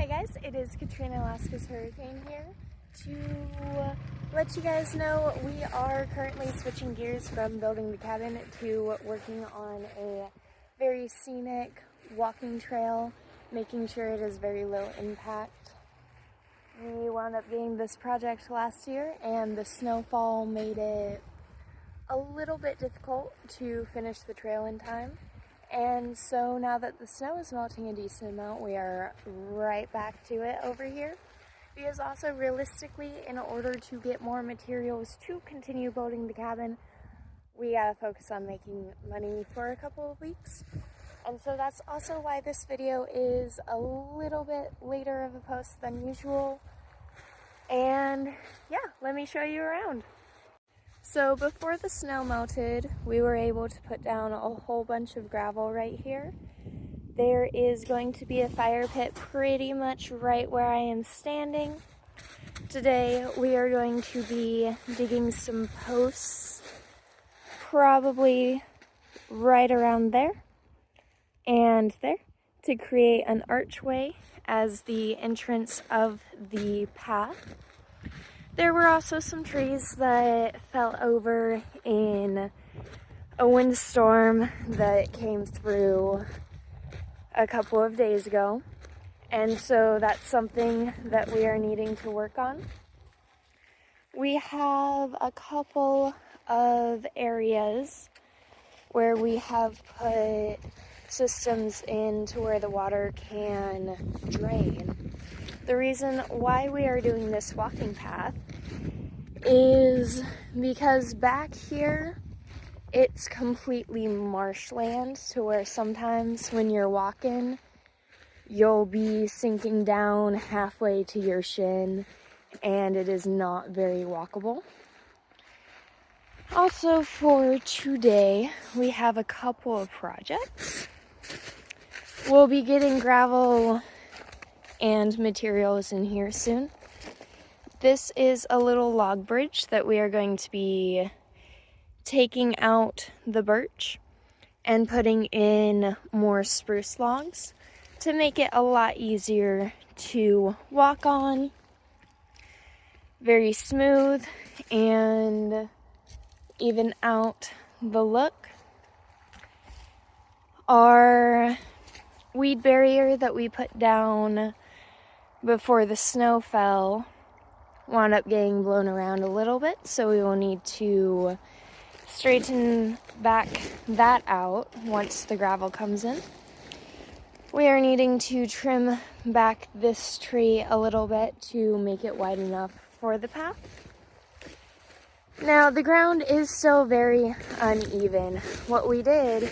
Hi guys, it is Katrina, Alaska's Hurricane here to let you guys know we are currently switching gears from building the cabin to working on a very scenic walking trail, making sure it is very low impact. We wound up getting this project last year and the snowfall made it a little bit difficult to finish the trail in time. And so now that the snow is melting a decent amount, we are right back to it over here. Because also realistically, in order to get more materials to continue building the cabin, we gotta focus on making money for a couple of weeks. And so that's also why this video is a little bit later of a post than usual. And yeah, let me show you around. So before the snow melted, we were able to put down a whole bunch of gravel right here. There is going to be a fire pit pretty much right where I am standing. Today we are going to be digging some posts, probably right around there and there, to create an archway as the entrance of the path. There were also some trees that fell over in a windstorm that came through a couple of days ago, and so that's something that we are needing to work on. We have a couple of areas where we have put systems in to where the water can drain. The reason why we are doing this walking path is because back here it's completely marshland, to where sometimes when you're walking you'll be sinking down halfway to your shin and it is not very walkable. Also for today we have a couple of projects. We'll be getting gravel and materials in here soon. This is a little log bridge that we are going to be taking out the birch and putting in more spruce logs to make it a lot easier to walk on. Very smooth and even out the look. Our weed barrier that we put down before the snow fell wound up getting blown around a little bit, so we will need to straighten back that out once the gravel comes in. We are needing to trim back this tree a little bit to make it wide enough for the path. Now the ground is still very uneven. What we did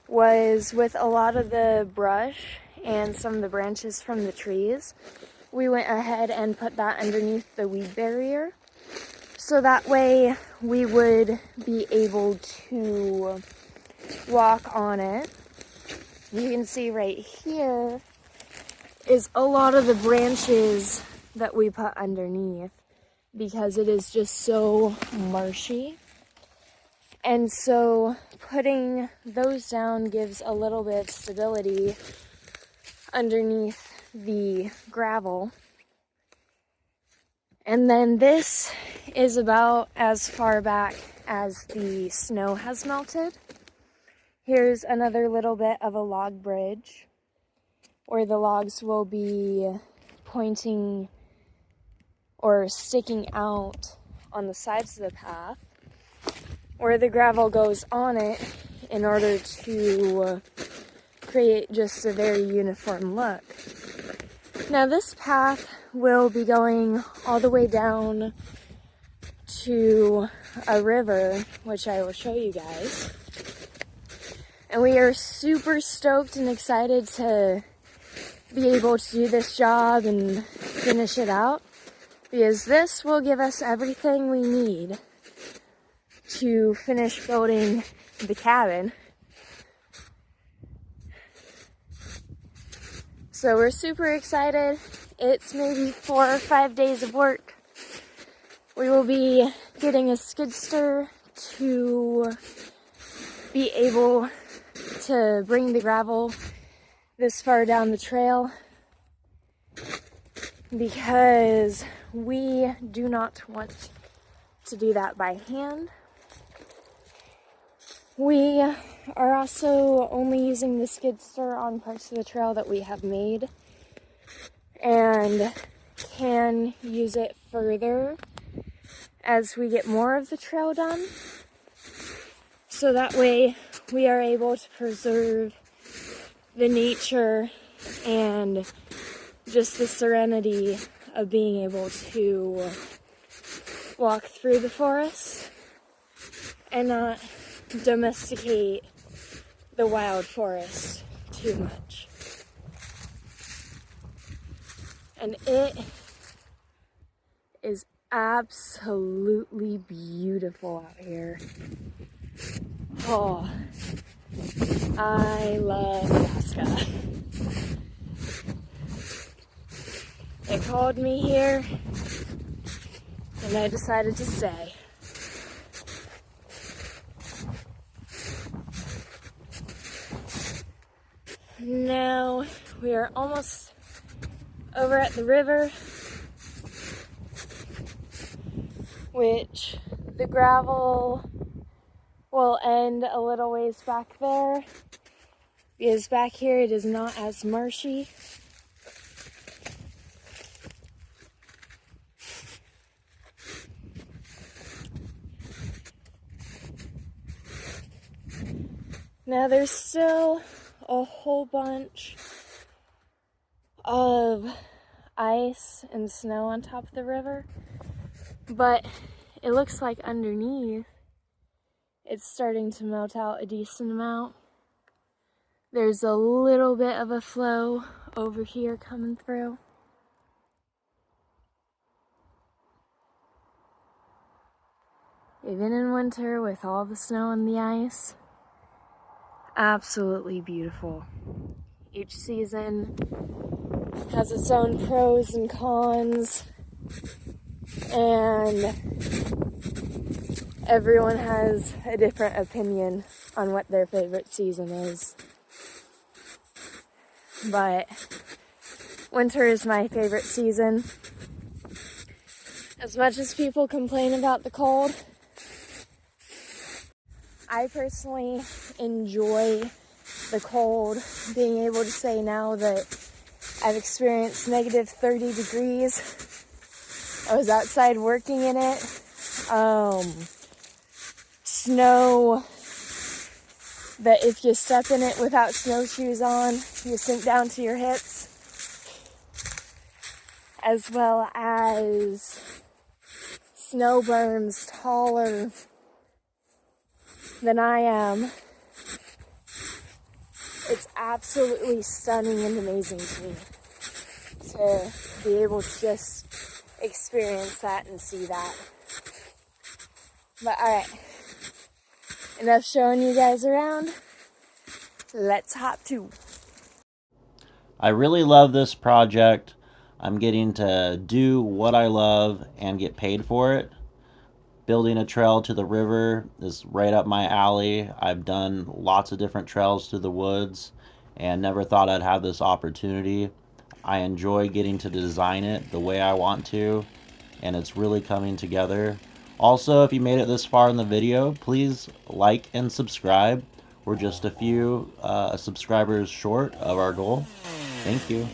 was, with a lot of the brush and some of the branches from the trees, we went ahead and put that underneath the weed barrier, so that way we would be able to walk on it. You can see right here is a lot of the branches that we put underneath because it is just so marshy. And so putting those down gives a little bit of stability underneath the gravel. And then this is about as far back as the snow has melted. Here's another little bit of a log bridge where the logs will be pointing or sticking out on the sides of the path, where the gravel goes on it in order to create just a very uniform look. Now this path will be going all the way down to a river, which I will show you guys. And we are super stoked and excited to be able to do this job and finish it out, because this will give us everything we need to finish building the cabin. So we're super excited. It's maybe 4 or 5 days of work. We will be getting a skid steer to be able to bring the gravel this far down the trail. because we do not want to do that by hand. We are also only using the skid steer on parts of the trail that we have made, and can use it further as we get more of the trail done. So that way we are able to preserve the nature and just the serenity of being able to walk through the forest and not domesticate the wild forest too much. And it is absolutely beautiful out here. Oh, I love Alaska. It called me here, and I decided to stay. Now we are almost over at the river, which the gravel will end a little ways back there, because back here it is not as marshy. Now there's still a whole bunch of ice and snow on top of the river, but it looks like underneath it's starting to melt out a decent amount. There's a little bit of a flow over here coming through. Even in winter with all the snow and the ice, absolutely beautiful. Each season has its own pros and cons, and everyone has a different opinion on what their favorite season is. But winter is my favorite season. As much as people complain about the cold, I personally enjoy the cold. Being able to say now that I've experienced negative 30 degrees. I was outside working in it. Snow that if you step in it without snowshoes on, you sink down to your hips. As well as snow berms taller than I am. It's absolutely stunning and amazing to me to be able to just experience that and see that. But alright, enough showing you guys around. Let's hop to. I really love this project. I'm getting to do what I love and get paid for it. Building a trail to the river is right up my alley. I've done lots of different trails to the woods and never thought I'd have this opportunity. I enjoy getting to design it the way I want to, and it's really coming together. Also, if you made it this far in the video, please like and subscribe. We're just a few subscribers short of our goal. Thank you.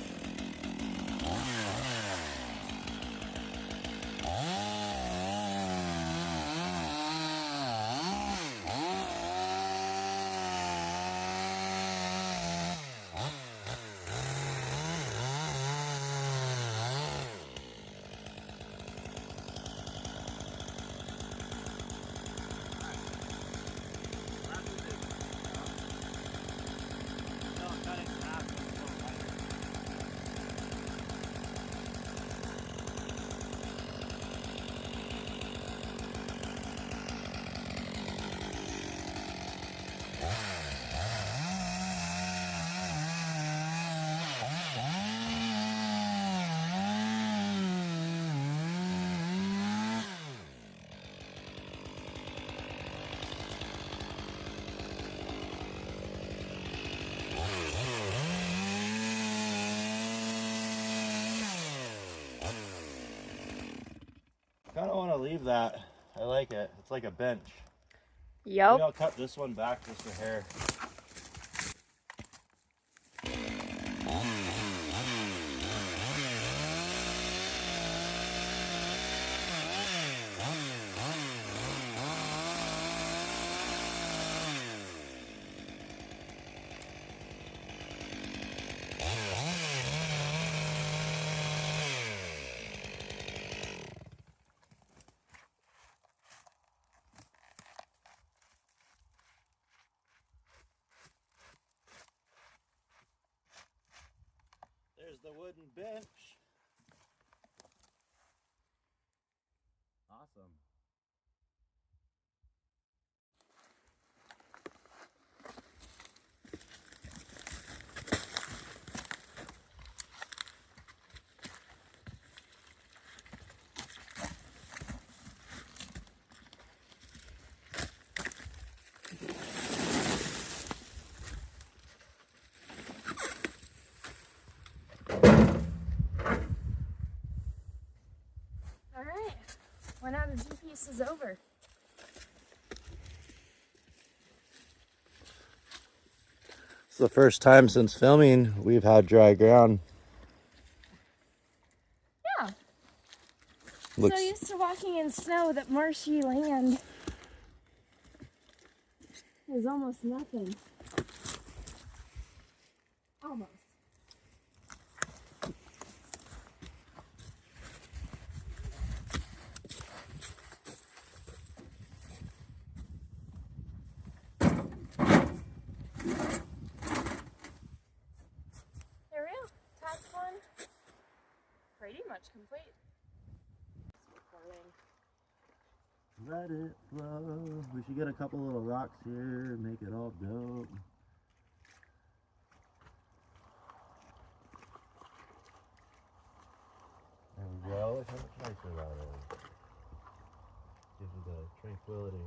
kind of want to leave that. I like it. It's like a bench. Yep. Maybe I'll cut this one back just a hair. There's the wooden bench. Awesome. Alright, well now the G piece is over. It's the first time since filming we've had dry ground. Yeah. Looks... So used to walking in snow that marshy land is almost nothing. Almost. There we go. Task one pretty much complete. Let it flow. We should get a couple little rocks here, make it all dope. There we go. Look how much nicer that is. Gives you the tranquility.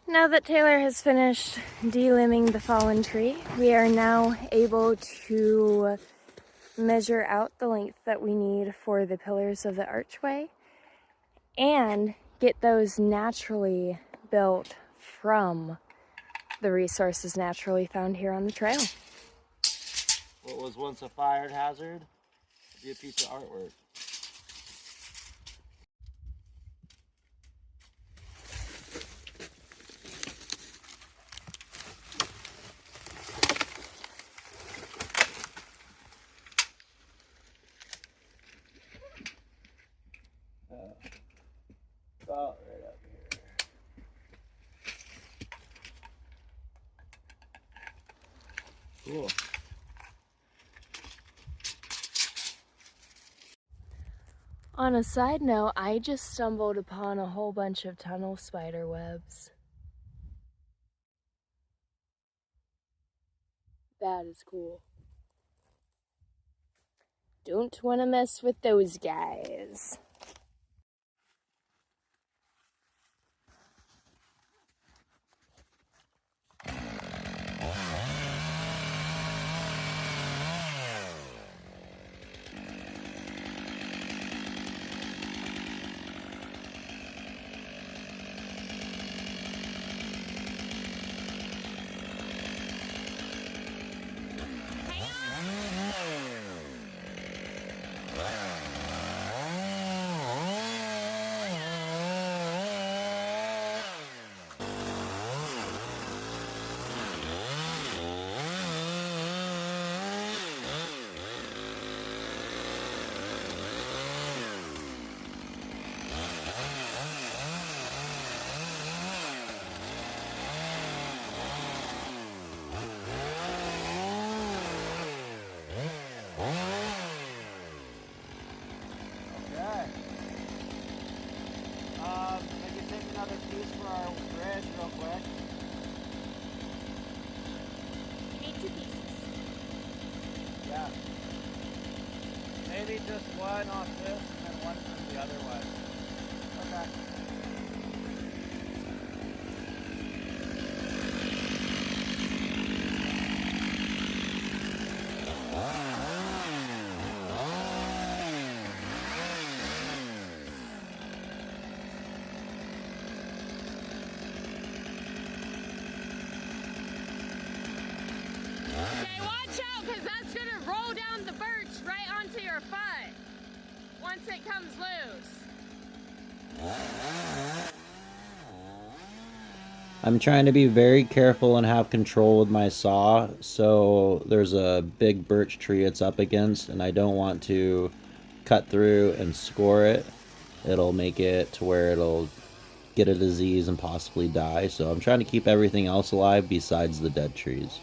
Now that Taylor has finished delimbing the fallen tree, we are now able to measure out the length that we need for the pillars of the archway and get those naturally built from the resources naturally found here on the trail. What was once a fire hazard will be a piece of artwork. About right up here. Cool. On a side note, I just stumbled upon a whole bunch of tunnel spider webs. That is cool. Don't want to mess with those guys. Maybe take another piece for our bridge real quick. You need 2 pieces. Yeah. Maybe just one off this and then one from the other one. Okay. Okay, watch out, because that's going to roll down the birch right onto your foot once it comes loose. I'm trying to be very careful and have control with my saw, so there's a big birch tree it's up against, and I don't want to cut through and score it. It'll make it to where it'll get a disease and possibly die, so I'm trying to keep everything else alive besides the dead trees.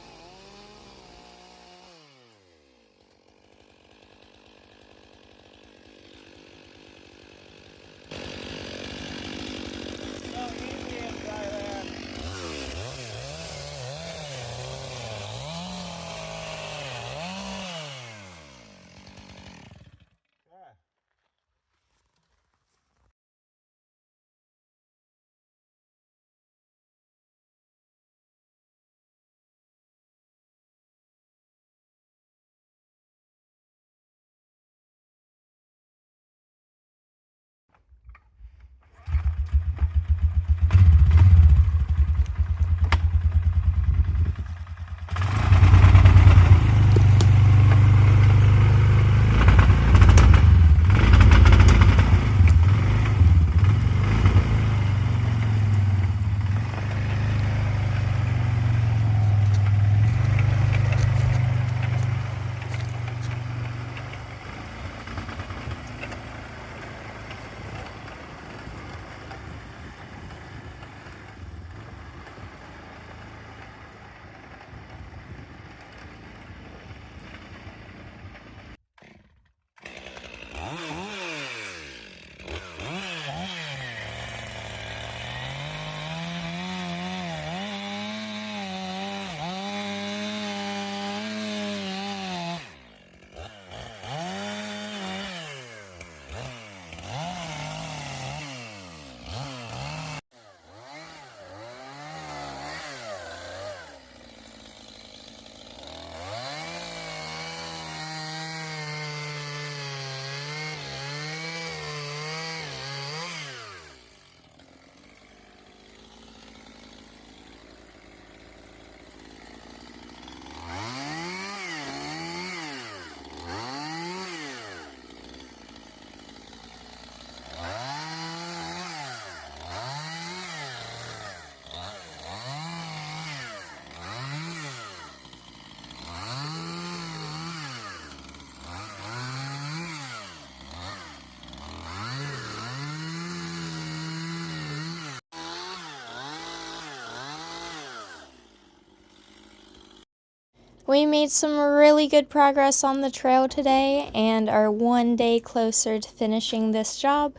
We made some really good progress on the trail today and are one day closer to finishing this job.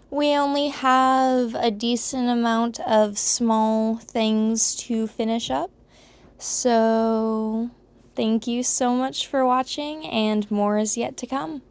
We only have a decent amount of small things to finish up. So thank you so much for watching, and more is yet to come.